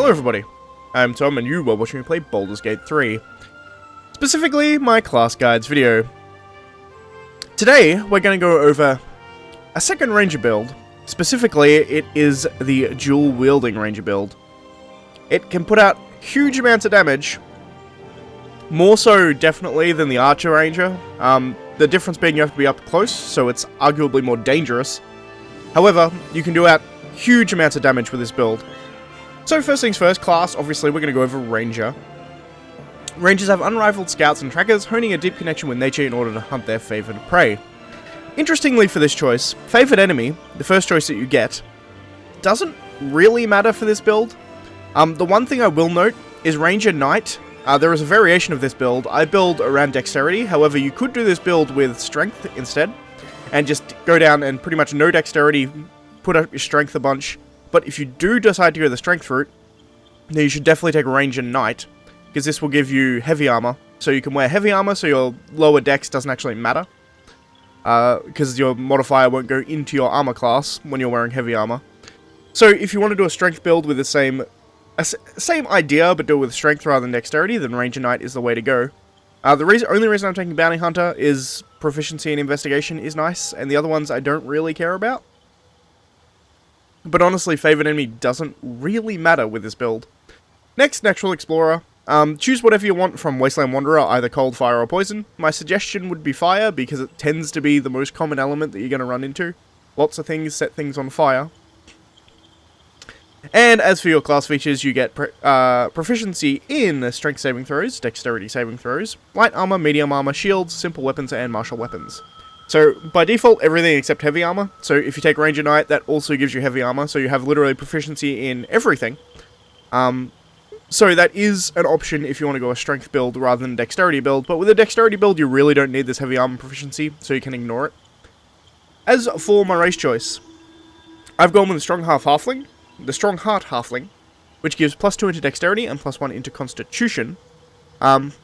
Hello everybody, I'm Tom and you are watching me play Baldur's Gate 3. Specifically, my class guides video. Today, we're going to go over a second ranger build. Specifically, it is the dual wielding ranger build. It can put out huge amounts of damage, more so definitely than the archer ranger. The difference being you have to be up close, so it's arguably more dangerous. However, you can do out huge amounts of damage with this build. So first things first, class, obviously we're going to go over Ranger. Rangers have unrivaled scouts and trackers, honing a deep connection with nature in order to hunt their favoured prey. Interestingly for this choice, favoured enemy, the first choice that you get, doesn't really matter for this build. The one thing I will note is Ranger Knight. There is a variation of this build. I build around dexterity, however you could do this build with strength instead, and just go down and pretty much no dexterity, put up your strength a bunch. But if you do decide to go the strength route, then you should definitely take Ranger Knight, because this will give you heavy armor. So you can wear heavy armor, so your lower dex doesn't actually matter, because your modifier won't go into your armor class when you're wearing heavy armor. So if you want to do a strength build with the same idea, but do it with strength rather than dexterity, then Ranger Knight is the way to go. The only reason I'm taking Bounty Hunter is proficiency in investigation is nice, and the other ones I don't really care about. But honestly, favoured enemy doesn't really matter with this build. Next, Natural Explorer. Choose whatever you want from Wasteland Wanderer, either cold, fire, or poison. My suggestion would be fire, because it tends to be the most common element that you're going to run into. Lots of things set things on fire. And as for your class features, you get proficiency in strength saving throws, dexterity saving throws, light armor, medium armor, shields, simple weapons, and martial weapons. So, by default, everything except heavy armor. So, if you take Ranger Knight, that also gives you heavy armor. So, you have literally proficiency in everything. So, that is an option if you want to go a strength build rather than a dexterity build. But with a dexterity build, you really don't need this heavy armor proficiency, so you can ignore it. As for my race choice, I've gone with the Strong Heart Halfling, which gives +2 into dexterity and +1 into constitution.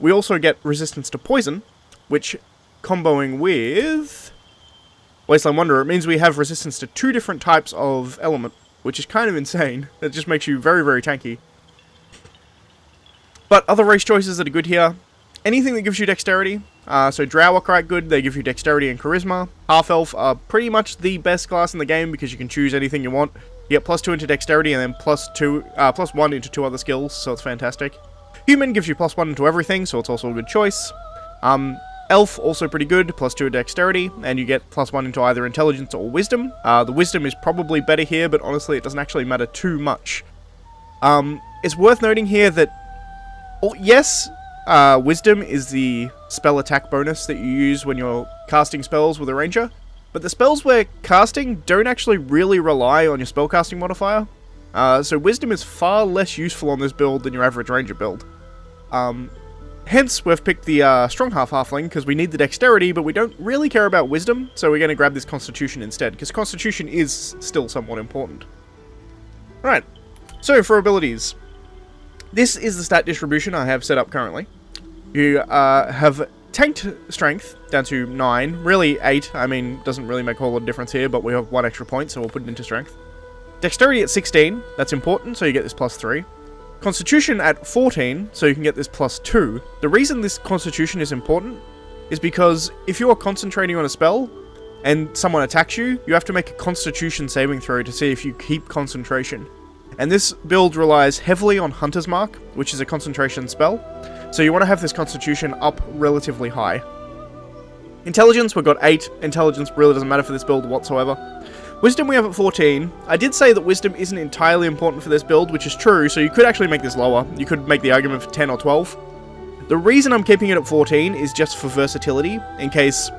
We also get resistance to poison, which, comboing with Wasteland Wanderer, it means we have resistance to 2 different types of element, which is kind of insane. It just makes you very, very tanky. But other race choices that are good here, anything that gives you dexterity. So Drow are quite good, they give you dexterity and charisma. Half-Elf are pretty much the best class in the game because you can choose anything you want. You get +2 into dexterity and then +1 into 2 other skills, so it's fantastic. Human gives you +1 into everything, so it's also a good choice. Elf, also pretty good, +2 dexterity, and you get +1 into either intelligence or wisdom. The wisdom is probably better here, but honestly it doesn't actually matter too much. It's worth noting here that, yes, wisdom is the spell attack bonus that you use when you're casting spells with a ranger, but the spells we're casting don't actually really rely on your spellcasting modifier. So wisdom is far less useful on this build than your average ranger build. Hence, we've picked the Strong Halfling, because we need the dexterity, but we don't really care about wisdom, so we're going to grab this constitution instead, because constitution is still somewhat important. Right, so for abilities, this is the stat distribution I have set up currently. You have tanked strength down to 9, really 8, I mean, doesn't really make a whole lot of difference here, but we have 1 extra point, so we'll put it into strength. Dexterity at 16, that's important, so you get this +3. Constitution at 14, so you can get this +2. The reason this constitution is important is because if you are concentrating on a spell and someone attacks you, you have to make a constitution saving throw to see if you keep concentration. And this build relies heavily on Hunter's Mark, which is a concentration spell, so you want to have this constitution up relatively high. Intelligence, we've got 8. Intelligence really doesn't matter for this build whatsoever. Wisdom we have at 14. I did say that wisdom isn't entirely important for this build, which is true, so you could actually make this lower. You could make the argument for 10 or 12. The reason I'm keeping it at 14 is just for versatility, in case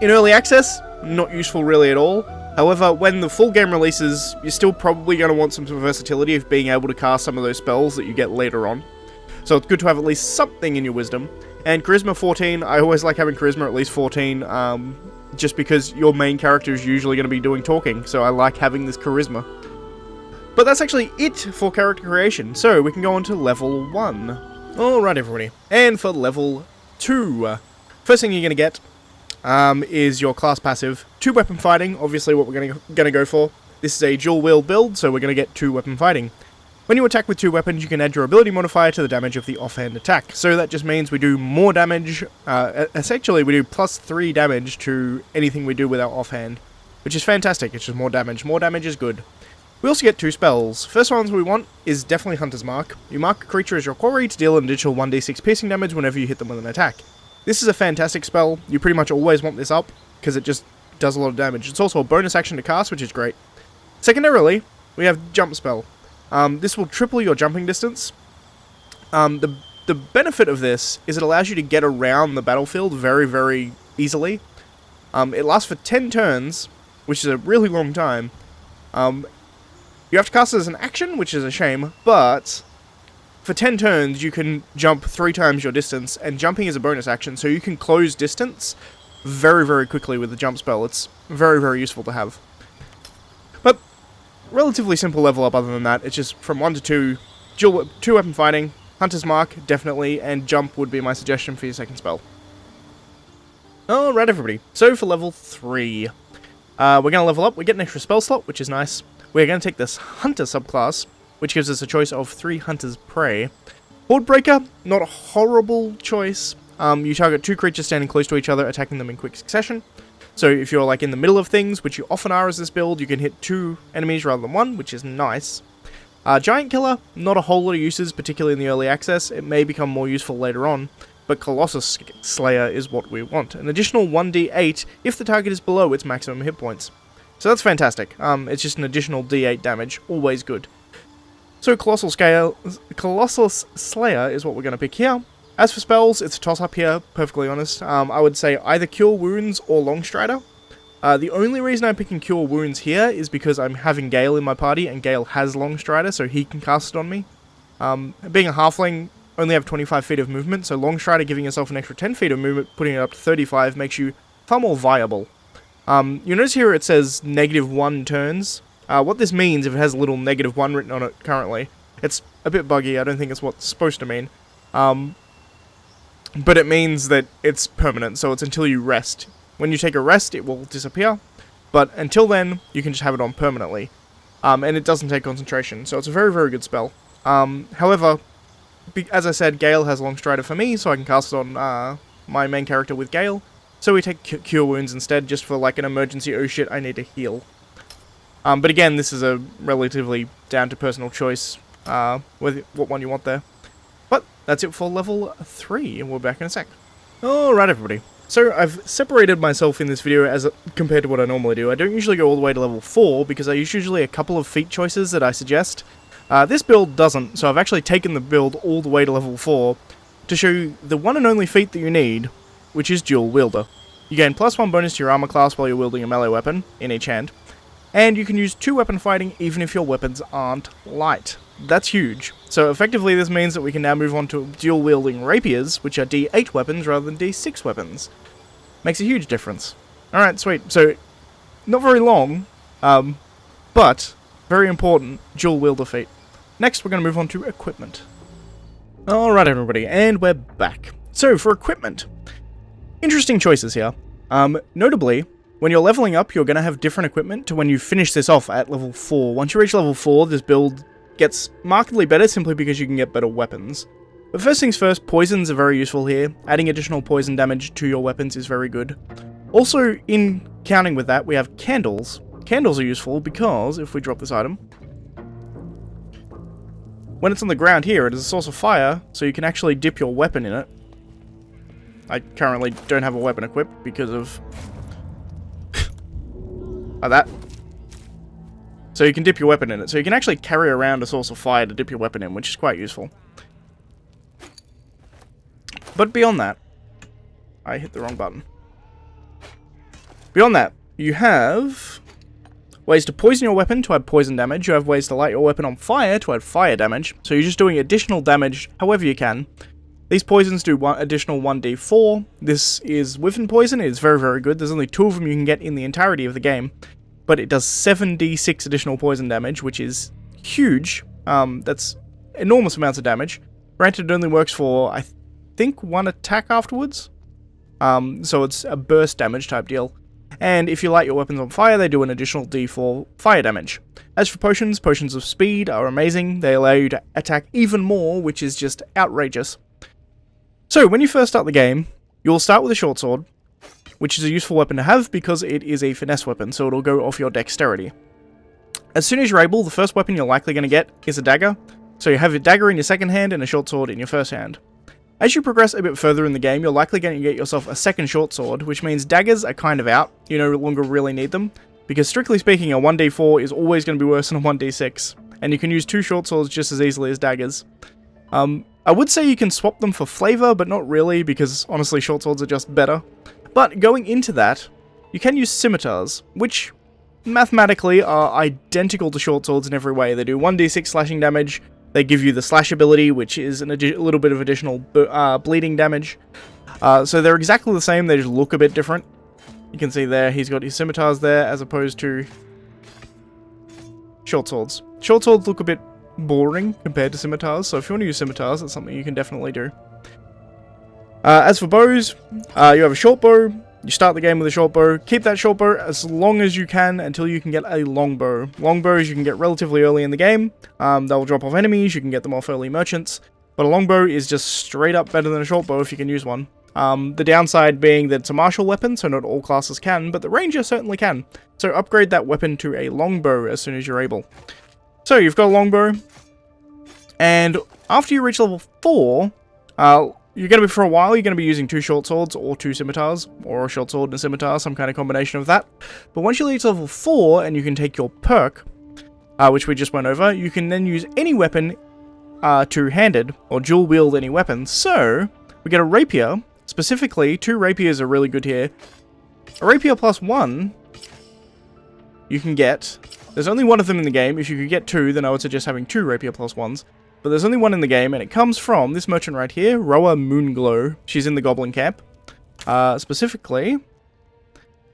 in early access, not useful really at all. However, when the full game releases, you're still probably going to want some versatility of being able to cast some of those spells that you get later on. So it's good to have at least something in your wisdom. And charisma 14, I always like having charisma at least 14, just because your main character is usually going to be doing talking, so I like having this charisma. But that's actually it for character creation, so we can go on to level 1. Alright everybody, and for level 2, first thing you're going to get is your class passive. 2 weapon fighting, obviously what we're going to go for. This is a dual wield build, so we're going to get 2 weapon fighting. When you attack with 2 weapons, you can add your ability modifier to the damage of the offhand attack. So that just means we do more damage, essentially we do plus 3 damage to anything we do with our offhand, which is fantastic. It's just more damage. More damage is good. We also get 2 spells. First ones we want is definitely Hunter's Mark. You mark a creature as your quarry to deal an additional 1d6 piercing damage whenever you hit them with an attack. This is a fantastic spell. You pretty much always want this up, because it just does a lot of damage. It's also a bonus action to cast, which is great. Secondarily, we have Jump Spell. This will triple your jumping distance. The benefit of this is it allows you to get around the battlefield very, very easily. It lasts for 10 turns, which is a really long time. You have to cast it as an action, which is a shame, but for 10 turns you can jump 3 times your distance, and jumping is a bonus action, so you can close distance very, very quickly with the jump spell. It's very, very useful to have. But relatively simple level up other than that. It's just from 1 to 2, 2 weapon fighting, Hunter's Mark, definitely, and jump would be my suggestion for your second spell. Alright everybody, so for level 3, we're going to level up, we get an extra spell slot, which is nice. We're going to take this Hunter subclass, which gives us a choice of 3 Hunter's Prey. Boardbreaker, not a horrible choice. You target 2 creatures standing close to each other, attacking them in quick succession. So if you're like in the middle of things, which you often are as this build, you can hit 2 enemies rather than 1, which is nice. Giant Killer, not a whole lot of uses, particularly in the early access. It may become more useful later on, but Colossus Slayer is what we want. An additional 1d8 if the target is below its maximum hit points. So that's fantastic. It's just an additional d8 damage, always good. So Colossus Slayer is what we're going to pick here. As for spells, it's a toss-up here, perfectly honest. I would say either Cure Wounds or Longstrider. The only reason I'm picking Cure Wounds here is because I'm having Gale in my party, and Gale has Longstrider, so he can cast it on me. Being a halfling, only have 25 feet of movement, so Longstrider giving yourself an extra 10 feet of movement, putting it up to 35, makes you far more viable. You notice here it says -1 turns. What this means, if it has a little -1 written on it currently, it's a bit buggy, I don't think it's what's supposed to mean. But it means that it's permanent, so it's until you rest. When you take a rest, it will disappear, but until then, you can just have it on permanently. And it doesn't take concentration, so it's a very, very good spell. However, as I said, Gale has Longstrider for me, so I can cast it on my main character with Gale. So we take Cure Wounds instead, just for like an emergency, oh shit, I need to heal. But again, this is a relatively down to personal choice, with what one you want there. But that's it for level 3, and we're back in a sec. Alright everybody, so I've separated myself in this video compared to what I normally do. I don't usually go all the way to level 4, because there's usually a couple of feat choices that I suggest. This build doesn't, so I've actually taken the build all the way to level 4 to show you the one and only feat that you need, which is Dual Wielder. You gain +1 bonus to your armor class while you're wielding a melee weapon in each hand, and you can use 2 weapon fighting even if your weapons aren't light. That's huge. So effectively this means that we can now move on to dual wielding rapiers, which are D8 weapons rather than D6 weapons. Makes a huge difference. Alright, sweet. So, not very long, but very important dual wielder feat. Next we're going to move on to equipment. Alright everybody, and we're back. So for equipment, interesting choices here. Notably, when you're leveling up, you're going to have different equipment to when you finish this off at level 4. Once you reach level 4, this build gets markedly better simply because you can get better weapons. But first things first, poisons are very useful here. Adding additional poison damage to your weapons is very good. Also, in counting with that, we have candles. Candles are useful because, if we drop this item, when it's on the ground here, it is a source of fire, so you can actually dip your weapon in it. I currently don't have a weapon equipped because of like that. So you can dip your weapon in it. So you can actually carry around a source of fire to dip your weapon in, which is quite useful. But beyond that, I hit the wrong button. Beyond that, you have ways to poison your weapon to add poison damage. You have ways to light your weapon on fire to add fire damage. So you're just doing additional damage however you can. These poisons do additional 1d4. This is Whiffin Poison. It is very, very good. There's only 2 of them you can get in the entirety of the game. But it does 7d6 additional poison damage, which is huge. That's enormous amounts of damage. Granted, it only works for, I think, 1 attack afterwards. So it's a burst damage type deal. And if you light your weapons on fire, they do an additional d4 fire damage. As for potions, potions of speed are amazing. They allow you to attack even more, which is just outrageous. So, when you first start the game, you'll start with a short sword, which is a useful weapon to have because it is a finesse weapon, so it'll go off your dexterity. As soon as you're able, the first weapon you're likely going to get is a dagger, so you have a dagger in your second hand and a short sword in your first hand. As you progress a bit further in the game, you're likely going to get yourself a second short sword, which means daggers are kind of out. You no longer really need them, because strictly speaking, a 1d4 is always going to be worse than a 1d6, and you can use two short swords just as easily as daggers. I would say you can swap them for flavor, but not really, because honestly short swords are just better. But going into that, you can use scimitars, which mathematically are identical to short swords in every way. They do 1d6 slashing damage, they give you the slash ability, which is a little bit of additional bleeding damage. So they're exactly the same, they just look a bit different. You can see there, he's got his scimitars there, as opposed to short swords. Short swords look a bit boring compared to scimitars, so if you want to use scimitars, that's something you can definitely do. As for bows, you have a short bow. You start the game with a short bow. Keep that short bow as long as you can until you can get a long bow. Long bows you can get relatively early in the game. They'll drop off enemies, you can get them off early merchants. But a long bow is just straight up better than a short bow if you can use one. The downside being that it's a martial weapon, so not all classes can, but the ranger certainly can. So upgrade that weapon to a long bow as soon as you're able. So you've got a long bow, and after you reach level 4, you're going to be, for a while, you're going to be using two short swords or two scimitars, or a short sword and a scimitar, some kind of combination of that. But once you reach level 4 and you can take your perk, which we just went over, you can then use any weapon two-handed, or dual wield any weapon. So, we get a rapier, specifically, 2 rapiers are really good here. A rapier plus 1, you can get, there's only one of them in the game. If you could get 2, then I would suggest having 2 rapier plus 1s. But there's only one in the game, and it comes from this merchant right here, Roa Moonglow. She's in the Goblin Camp. Specifically,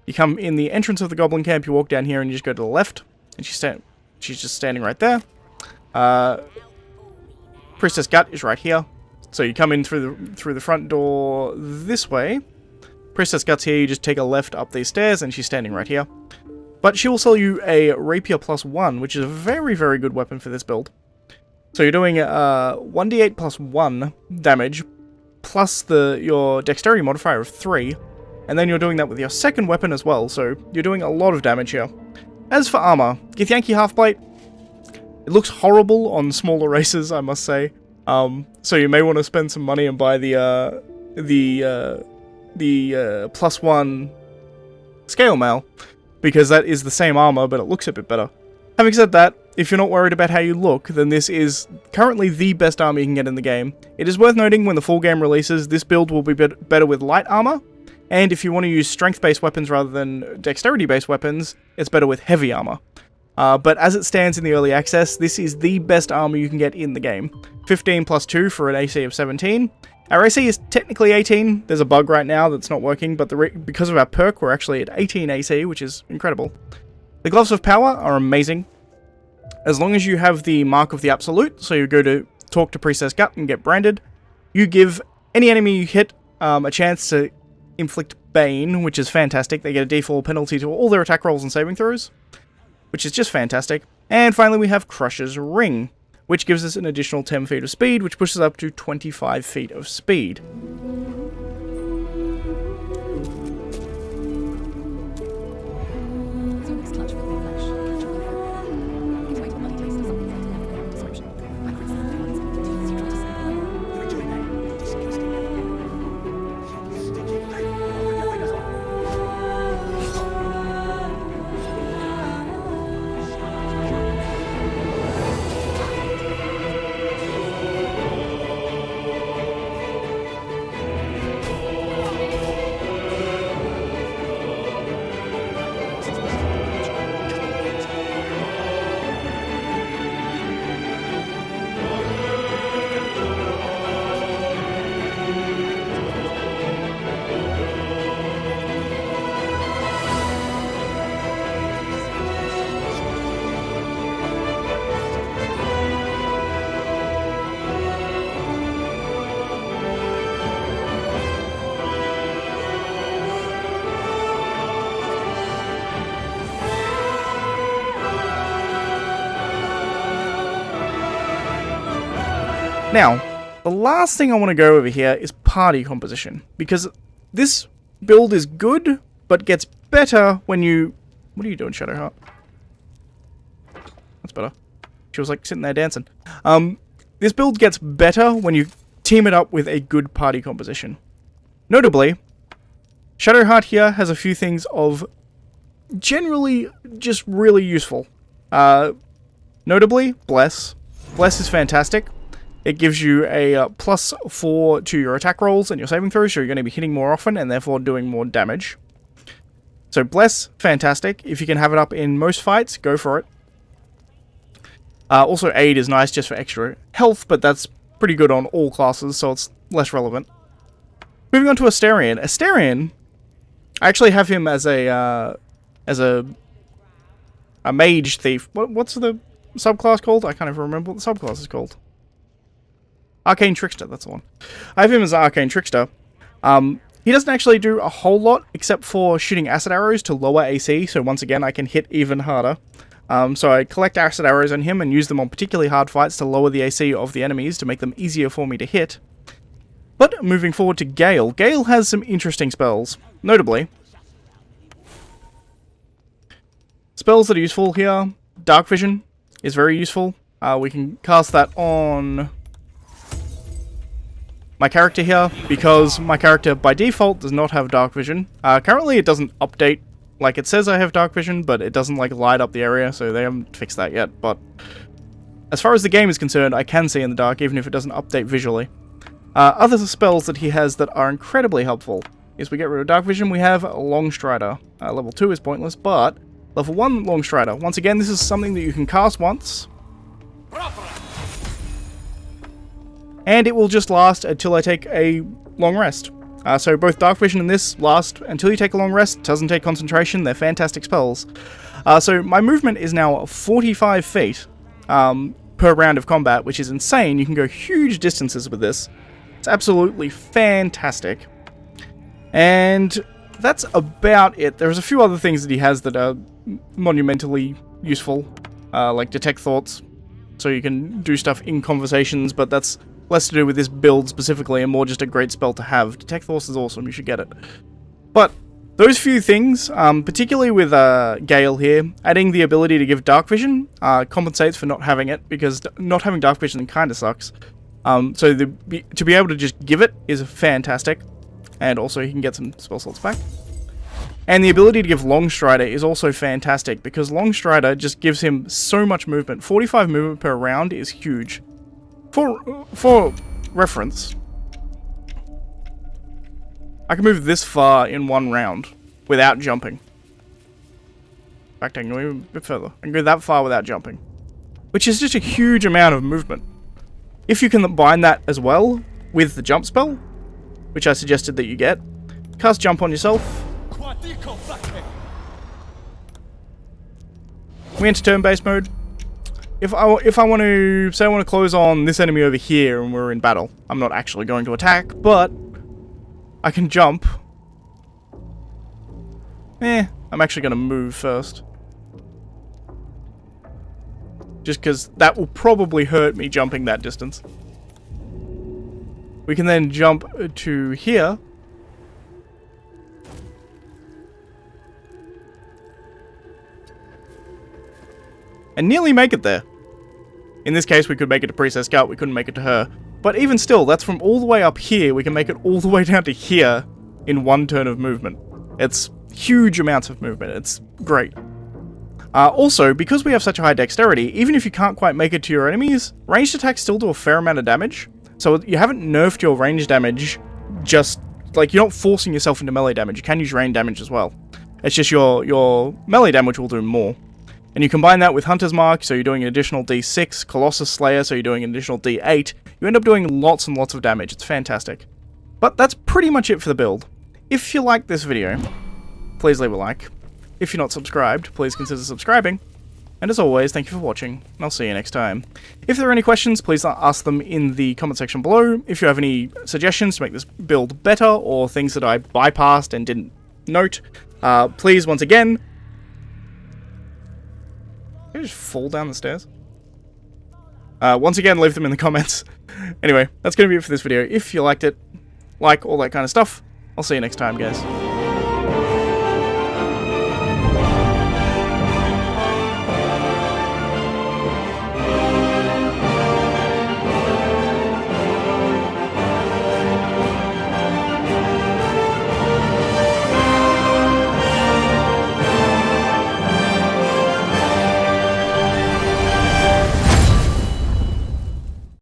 you come in the entrance of the Goblin Camp, you walk down here, and you just go to the left, and she's just standing right there. Priestess Gut is right here. So you come in through the front door this way. Priestess Gut's here, you just take a left up these stairs, and she's standing right here. But she will sell you a Rapier plus 1, which is a very, very good weapon for this build. So you're doing 1d8 plus 1 damage, plus your dexterity modifier of 3, and then you're doing that with your second weapon as well, so you're doing a lot of damage here. As for armor, Githyanki Halfplate, it looks horrible on smaller races, I must say. So you may want to spend some money and buy the plus 1 scale mail, because that is the same armor, but it looks a bit better. Having said that, if you're not worried about how you look, then this is currently the best armor you can get in the game. It is worth noting when the full game releases, this build will be better with light armor, and if you want to use strength-based weapons rather than dexterity-based weapons, it's better with heavy armor. But as it stands in the early access, this is the best armor you can get in the game. 15 plus 2 for an AC of 17. Our AC is technically 18. There's a bug right now that's not working, but because of our perk, we're actually at 18 AC, which is incredible. The Gloves of Power are amazing. As long as you have the Mark of the Absolute, so you go to talk to Priestess Gut and get branded, you give any enemy you hit a chance to inflict Bane, which is fantastic. They get a D4 penalty to all their attack rolls and saving throws, which is just fantastic. And finally we have Crusher's Ring, which gives us an additional 10 feet of speed, which pushes up to 25 feet of speed. Now, the last thing I want to go over here is party composition, because this build is good, but gets better when you... What are you doing, Shadowheart? That's better. She was like sitting there dancing. This build gets better when you team it up with a good party composition. Notably, Shadowheart here has a few things of generally just really useful. Notably, Bless. Bless is fantastic. It gives you a +4 to your attack rolls and your saving throws, so you're going to be hitting more often and therefore doing more damage. So Bless, fantastic. If you can have it up in most fights, go for it. Also, Aid is nice just for extra health, but that's pretty good on all classes, so it's less relevant. Moving on to Asterion. Asterion, I actually have him as a mage thief. What's the subclass called? I can't even remember what the subclass is called. Arcane Trickster, that's the one. I have him as an Arcane Trickster. He doesn't actually do a whole lot, except for shooting acid arrows to lower AC, so once again I can hit even harder. So I collect acid arrows on him and use them on particularly hard fights to lower the AC of the enemies to make them easier for me to hit. But moving forward to Gale. Gale has some interesting spells. Notably, spells that are useful here. Dark Vision is very useful. We can cast that on my character here, because my character by default does not have Dark Vision. Currently it doesn't update. Like, it says I have Dark Vision, but it doesn't, like, light up the area, so they haven't fixed that yet. But as far as the game is concerned, I can see in the dark, even if it doesn't update visually. Other spells that he has that are incredibly helpful is we get rid of Dark Vision, we have Long Strider. Level 2 is pointless, but level 1 Long Strider. Once again, this is something that you can cast once, and it will just last until I take a long rest. So both Dark Vision and this last until you take a long rest. Doesn't take concentration. They're fantastic spells. So my movement is now 45 feet per round of combat, which is insane. You can go huge distances with this. It's absolutely fantastic. And that's about it. There's a few other things that he has that are monumentally useful, like Detect Thoughts, so you can do stuff in conversations, but that's less to do with this build specifically and more just a great spell to have. Detect Thoughts is awesome, you should get it. But those few things, particularly with Gale here, adding the ability to give Dark Vision compensates for not having it, because not having Dark Vision kind of sucks. So to be able to just give it is fantastic, and also he can get some spell slots back. And the ability to give Long Strider is also fantastic, because Long Strider just gives him so much movement. 45 movement per round is huge. For reference, I can move this far in one round without jumping. In fact, I can go even a bit further. I can go that far without jumping, which is just a huge amount of movement. If you can combine that as well with the jump spell, which I suggested that you get, cast Jump on yourself. We enter turn-based mode. If I want to, say I want to close on this enemy over here and we're in battle, I'm not actually going to attack, but I can jump. I'm actually going to move first. Just because that will probably hurt me jumping that distance. We can then jump to here. And nearly make it there. In this case, we could make it to Priestess Scout, we couldn't make it to her. But even still, that's from all the way up here, we can make it all the way down to here in one turn of movement. It's huge amounts of movement, it's great. Also, because we have such a high dexterity, even if you can't quite make it to your enemies, ranged attacks still do a fair amount of damage. So you haven't nerfed your range damage, just, like, you're not forcing yourself into melee damage, you can use range damage as well. It's just your melee damage will do more. And you combine that with Hunter's Mark, so you're doing an additional D6, Colossus Slayer, so you're doing an additional D8. You end up doing lots and lots of damage. It's fantastic. But that's pretty much it for the build. If you like this video, please leave a like. If you're not subscribed, please consider subscribing. And as always, thank you for watching, and I'll see you next time. If there are any questions, please ask them in the comment section below. If you have any suggestions to make this build better, or things that I bypassed and didn't note, please, once again... Did I just fall down the stairs? Once again, leave them in the comments. Anyway, that's going to be it for this video. If you liked it, like all that kind of stuff, I'll see you next time, guys.